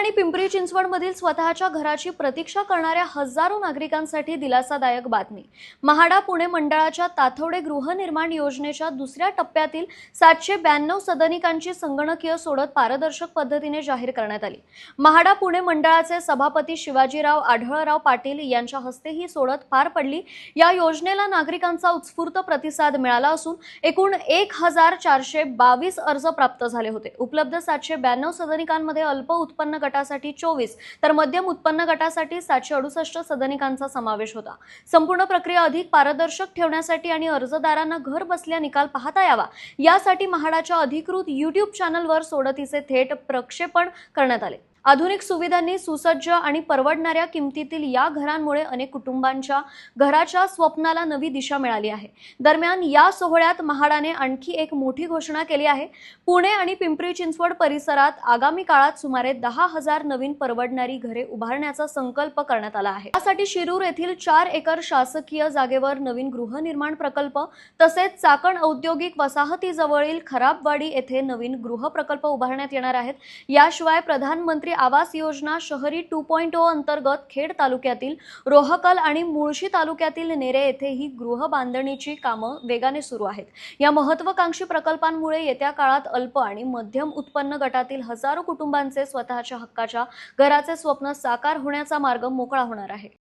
आणि पिंपरी चिंचवडमधील स्वतःच्या घराची प्रतीक्षा करणाऱ्या हजारो नागरिकांसाठी दिलासादायक बातमी। महाडा पुणे मंडळाच्या ताथवडे गृहनिर्माण योजनेच्या दुसऱ्या टप्प्यातील 792 सदनिकांची संगणकीय सोडत पारदर्शक पद्धतीने जाहीर करण्यात आली। महाडा पुणे मंडळाचे सभापती शिवाजीराव आढळराव पाटील यांच्या हस्ते ही सोडत पार पडली। या योजनेला नागरिकांचा उत्स्फूर्त प्रतिसाद मिळाला असून एकूण 1422 अर्ज प्राप्त झाले होते। उपलब्ध 792 सदनिकांमध्ये अल्प उत्पन्न गटासाठी 24 तर मध्यम उत्पन्न गटासाठी 768 सदनिकांचा समावेश होता। संपूर्ण प्रक्रिया अधिक पारदर्शक ठेवण्यासाठी आणि अर्जदारांना घर बसल्या निकाल पाहता यावा यासाठी महाडाच्या अधिकृत YouTube चॅनलवर सोडतीचे थेट प्रक्षेपण करण्यात आले। आधुनिक सुविधांनी सुसज्ज आणि परवडणाऱ्या किमतीतील या घरांमुळे अनेक कुटुंबांच्या घराच्या स्वप्नाला नवी दिशा मिळाली आहे। दरम्यान या सोहळ्यात महाडाने आणखी एक मोठी घोषणा केली आहे। पुणे आणि पिंपरी चिंचवड परिसरात आगामी काळात सुमारे 10,000 नवीन परवडणारी घरे उभारण्याचा संकल्प करण्यात आला आहे। यासाठी शिरूर येथील 4 एकर शासकीय जागेवर नवीन गृहनिर्माण प्रकल्प तसेच चाकण औद्योगिक वसाहतीजवळील खराबवाडी येथे नवीन गृह प्रकल्प उभारण्यात येणार आहेत। याशिवाय प्रधानमंत्री आवास योजना शहरी 2.0 अंतर्गत खेड तालुक्यातील रोहकल आणि मुळशी तालुक्यातील नेरे येथे ही गृह बांधणीची कामं वेगाने सुरू आहेत। या महत्त्वाकांक्षी प्रकल्पांमुळे येत्या काळात अल्प आणि मध्यम उत्पन्न गटातील हजारो कुटुंबांचे स्वतःच्या हक्काच्या घराचे स्वप्न साकार होण्याचा मार्ग मोकळा होणार आहे।